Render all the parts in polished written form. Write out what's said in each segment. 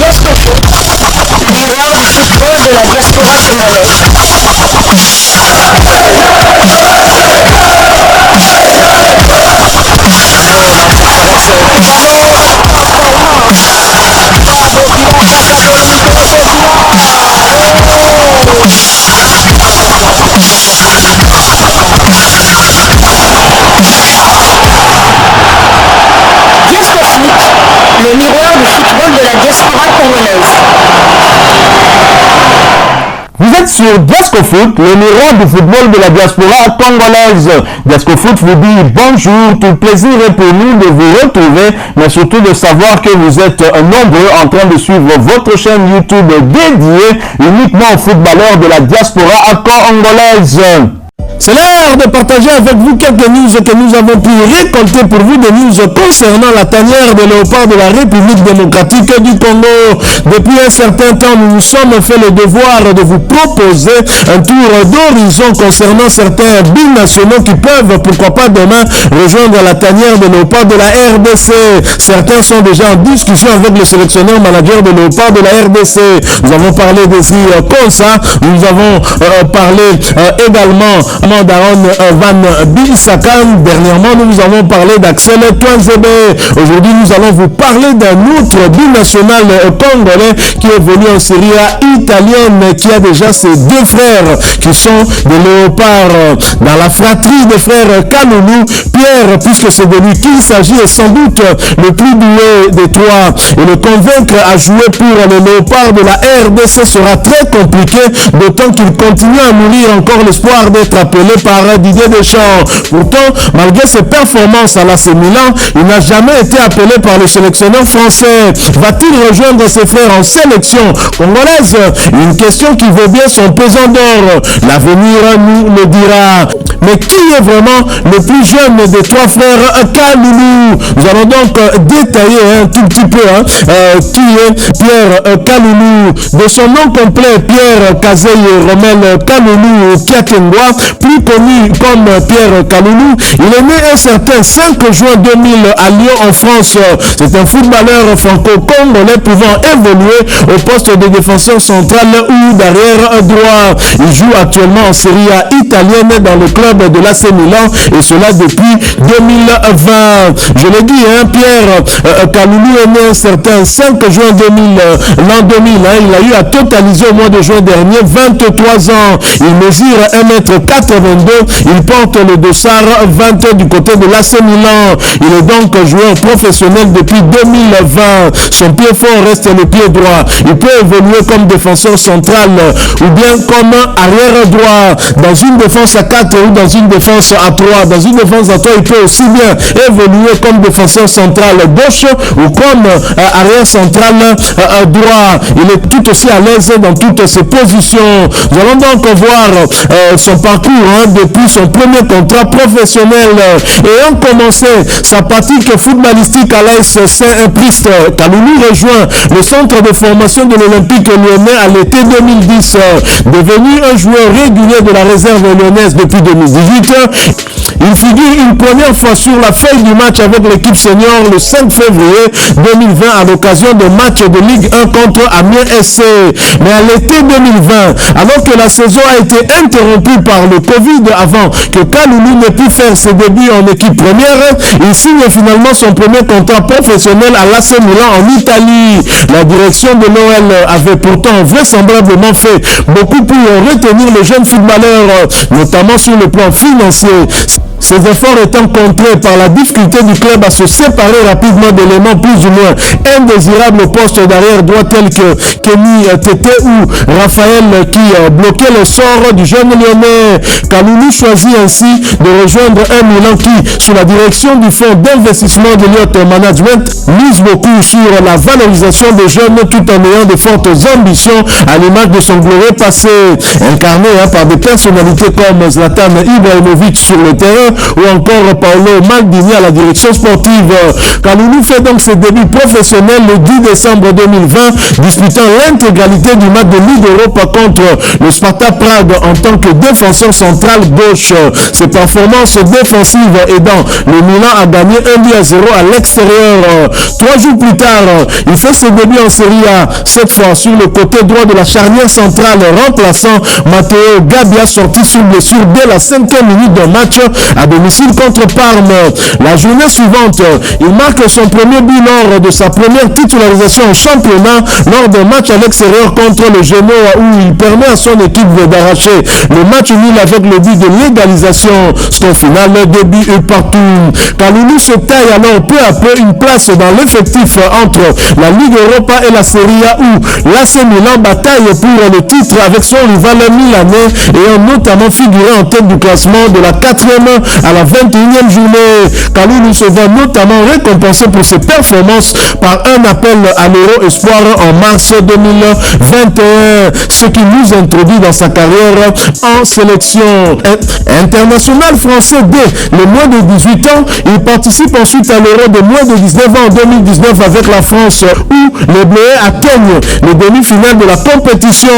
Diasco Foot, miroir du football de la diaspora congolaise. Le miroir du football de la diaspora congolaise. Vous êtes sur Diasco Foot, le miroir du football de la diaspora congolaise. Diasco Foot vous dit bonjour, tout plaisir est pour nous de vous retrouver, mais surtout de savoir que vous êtes nombreux en train de suivre votre chaîne YouTube dédiée uniquement aux footballeurs de la diaspora congolaise. C'est l'heure de partager avec vous quelques news que nous avons pu récolter pour vous, des news concernant la tanière de léopard de la République démocratique du Congo. Depuis un certain temps, nous nous sommes fait le devoir de vous proposer un tour d'horizon concernant certains binationaux qui peuvent, pourquoi pas demain, rejoindre la tanière de léopard de la RDC. Certains sont déjà en discussion avec le sélectionneur manager de léopard de la RDC. Nous avons parlé de Konsa, nous avons parlé également d'Aaron Van Bissakan. Dernièrement, nous avons parlé d'Axel Toinzebe. Aujourd'hui, nous allons vous parler d'un autre binational congolais qui évolue en Série A italienne, qui a déjà ses deux frères qui sont des léopards dans la fratrie des frères Kaloulou. Pierre, puisque c'est de lui qu'il s'agit, est sans doute le plus doué des trois. Et le convaincre à jouer pour les léopards de la RDC sera très compliqué, d'autant qu'il continue à nourrir encore l'espoir d'être appelé par Didier Deschamps. Pourtant, malgré ses performances à l'AC Milan, il n'a jamais été appelé par le sélectionneur français. Va-t-il rejoindre ses frères en sélection congolaise? Une question qui vaut bien son pesant d'or. L'avenir nous le dira. Mais qui est vraiment le plus jeune des trois frères Kaloulou? Nous allons donc détailler un tout petit peu qui est Pierre Kaloulou. De son nom complet, Pierre Kazeye Romel Kaloulou Kiakengwa, plus connu comme Pierre Kaloulou. Il est né un certain 5 juin 2000 à Lyon en France. C'est un footballeur franco-congolais pouvant évoluer au poste de défenseur central ou d'arrière droit. Il joue actuellement en Série A italienne dans le club de l'AC Milan, et cela depuis 2020. Je l'ai dit, Pierre Kaloulou est né un certain 5 juin 2000, l'an 2000. Il a eu à totaliser au mois de juin dernier 23 ans. Il mesure 1m82. Il porte le dossard 20 du côté de l'AC Milan. Il est donc joueur professionnel depuis 2020. Son pied fort reste le pied droit. Il peut évoluer comme défenseur central ou bien comme arrière droit, dans une défense à 4 ou dans une défense à 3. Dans une défense à 3, il peut aussi bien évoluer comme défenseur central gauche ou comme arrière central droit. Il est tout aussi à l'aise dans toutes ses positions. Nous allons donc voir son parcours depuis son premier contrat professionnel. Ayant commencé sa pratique footballistique à l'AS Saint-Priest, Kaloulou rejoint le centre de formation de l'Olympique lyonnais à l'été 2010. Devenu un joueur régulier de la réserve lyonnaise depuis 2018, il figure une première fois sur la feuille du match avec l'équipe senior le 5 février 2020 à l'occasion de match de Ligue 1 contre Amiens SC. Mais à l'été 2020, alors que la saison a été interrompue par le Covid avant que Kaloulou n'ait pu faire ses débuts en équipe première, il signe finalement son premier contrat professionnel à l'AC Milan en Italie. La direction de l'OL avait pourtant vraisemblablement fait beaucoup pour retenir le jeune footballeur, notamment sur le plan financier. Ces efforts étant contrés par la difficulté du club à se séparer rapidement d'éléments plus ou moins indésirables au poste d'arrière droit tels que Kenny Tété ou Raphaël qui bloquait le sort du jeune lyonnais. Kaloulou choisit ainsi de rejoindre un Milan qui, sous la direction du fonds d'investissement de Lyon Management, mise beaucoup sur la valorisation des jeunes tout en ayant de fortes ambitions à l'image de son glorieux passé. Incarné par des personnalités comme Zlatan Ibrahimovic sur le terrain, ou encore Paolo Maldini à la direction sportive. Kalulu fait donc ses débuts professionnels le 10 décembre 2020, disputant l'intégralité du match de Ligue Europa contre le Sparta Prague en tant que défenseur central gauche. Ses performances défensives aidant le Milan à gagner 1-0 à l'extérieur. 3 jours plus tard, il fait ses débuts en Serie A, cette fois sur le côté droit de la charnière centrale, remplaçant Matteo Gabbia sorti sur blessure dès la 5e minute d'un match à domicile contre Parme. La journée suivante, il marque son premier but lors de sa première titularisation en championnat lors d'un match à l'extérieur contre le Genoa où il permet à son équipe d'arracher le match nul avec le but de l'égalisation. Son final de but partout. Kalulu se taille alors peu à peu une place dans l'effectif entre la Ligue Europa et la Serie A où l'AC Milan bataille pour le titre avec son rival milanais ayant notamment figuré en tête du classement de la 4e à la 21e journée. Kalulu se voit notamment récompensé pour ses performances par un appel à l'Euro Espoir en mars 2021, ce qui nous introduit dans sa carrière en sélection internationale français dès le moins de 18 ans. Il participe ensuite à l'Euro de moins de 19 ans en 2019 avec la France où les Bleus atteignent les demi-finales de la compétition.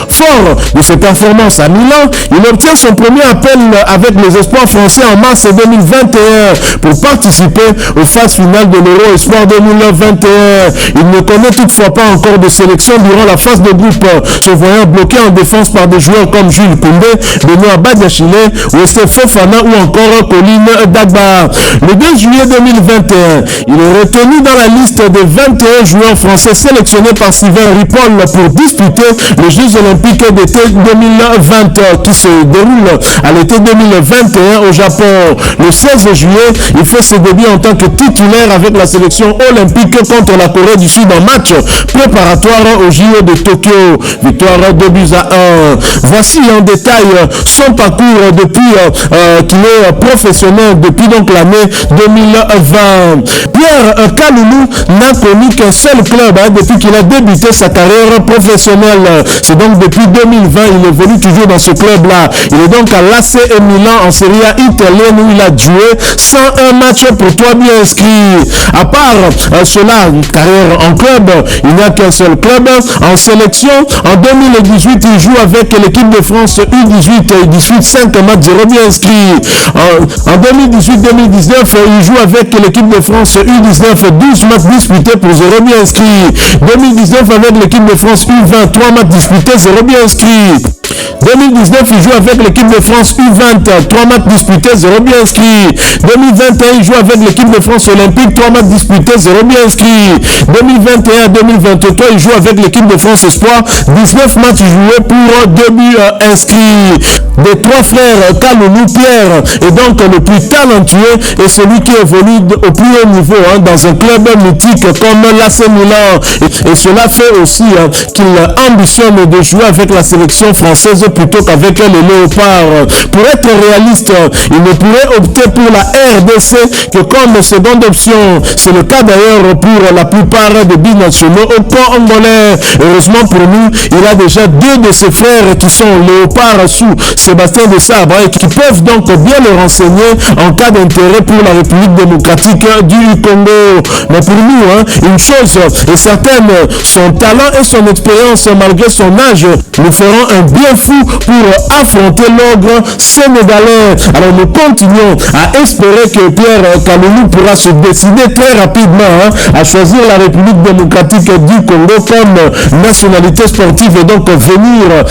Fort de ses performances à Milan, il obtient son premier appel avec les espoirs français en mars 2021 pour participer aux phases finales de l'Euro Espoir 2021. Il ne connaît toutefois pas encore de sélection durant la phase de groupe, se voyant bloqué en défense par des joueurs comme Jules Koundé, Benoît Badiachile, Wesley Fofana ou encore Colin Dagba. Le 2 juillet 2021, il est retenu dans la liste des 21 joueurs français sélectionnés par Sylvain Ripoll pour disputer les Jeux Olympiques d'été 2020 qui se déroulent à l'été 2021 au Japon. Le 16 juillet, il fait ses débuts en tant que titulaire avec la sélection olympique contre la Corée du Sud en match préparatoire au JO de Tokyo. Victoire 2-1. Voici en détail son parcours depuis qu'il est professionnel depuis donc l'année 2020. Pierre Kalulu n'a connu qu'un seul club depuis qu'il a débuté sa carrière professionnelle. C'est donc depuis 2020, il évolue toujours dans ce club-là. Il est donc à l'AC Milan en Serie A italienne où il a joué 101 matchs pour 3 buts inscrits. À part cela, une carrière en club, il n'y a qu'un seul club. En sélection, en 2018, il joue avec l'équipe de France U18. Il dispute 5 matchs, 0 buts inscrits. En 2018-2019, il joue avec l'équipe de France U19, 12 matchs disputés pour 0 buts inscrits. 2019 avec l'équipe de France U20, 3 matchs disputés, 0 buts inscrits. 2019, il joue avec l'équipe de France U20, 3 matchs disputés, 0 buts inscrits. 2021, il joue avec l'équipe de France Olympique, 3 matchs disputés, 0 buts inscrits. 2021-2023, il joue avec l'équipe de France Espoir, 19 matchs joués pour 2 buts inscrits. Des 3 frères, Kalulu, Pierre est donc le plus talentueux et celui qui évolue au plus haut niveau dans un club mythique comme l'AC Milan. Et cela fait aussi qu'il ambitionne de jouer avec la sélection française plutôt qu'avec les Léopards. Pour être réaliste, il ne pourrait opter pour la RDC que comme seconde option. C'est le cas d'ailleurs pour la plupart des binationaux au congolais. Heureusement pour nous, il a déjà 2 de ses frères qui sont Léopards sous Sébastien de Sabre et qui peuvent donc bien le renseigner en cas d'intérêt pour la République démocratique du Congo. Mais pour nous, une chose est certaine, son talent et son expérience malgré son âge nous feront un bien fou pour affronter l'ogre sénégalais. Alors nous continuons à espérer que Pierre Kalulu pourra se décider très rapidement à choisir la République démocratique du Congo comme nationalité sportive et donc venir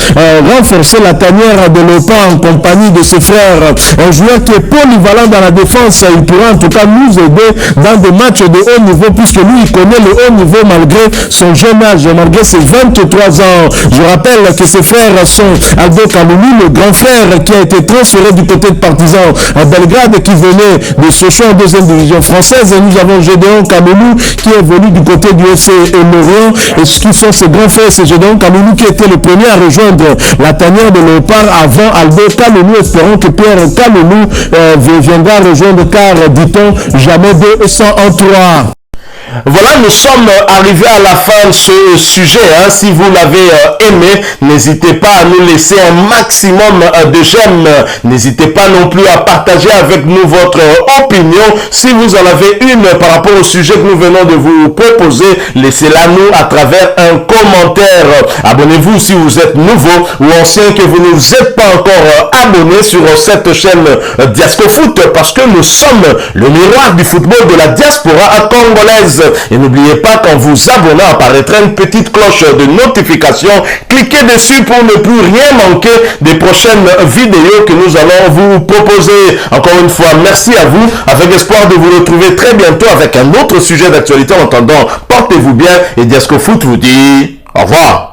renforcer la tanière de l'OPA en compagnie de ses frères. Un joueur qui est polyvalent dans la défense, il pourra en tout cas nous aider dans des matchs de haut niveau puisque lui il connaît le haut niveau malgré son jeune âge, malgré ses 23 ans. Je rappelle que ses frères sont Aldo Kalulu, le grand frère qui a été transféré du côté de Partizan à Belgrade et qui venait de Sochaux en 2e division française. Et nous avons Gédéon Kalulu qui évolue du côté du FC Lorient. Et ce qui sont ses grands frères, c'est Gédéon Kalulu qui était le premier à rejoindre la tanière de Léopard avant Aldo Kalulu. Espérons que Pierre Kalulu viendra rejoindre car, dit-on, jamais 2 sans 3. Voilà, nous sommes arrivés à la fin de ce sujet. Si vous l'avez aimé, n'hésitez pas à nous laisser un maximum de j'aime. N'hésitez pas non plus à partager avec nous votre opinion. Si vous en avez une par rapport au sujet que nous venons de vous proposer, laissez-la nous à travers un commentaire. Abonnez-vous si vous êtes nouveau ou ancien, que vous ne vous êtes pas encore abonné sur cette chaîne Diascofoot, parce que nous sommes le miroir du football de la diaspora congolaise. Et n'oubliez pas, qu'en vous abonnant, apparaîtra une petite cloche de notification. Cliquez dessus pour ne plus rien manquer des prochaines vidéos que nous allons vous proposer. Encore une fois, merci à vous, avec espoir de vous retrouver très bientôt avec un autre sujet d'actualité. En attendant, portez-vous bien et Diascofoot vous dit au revoir.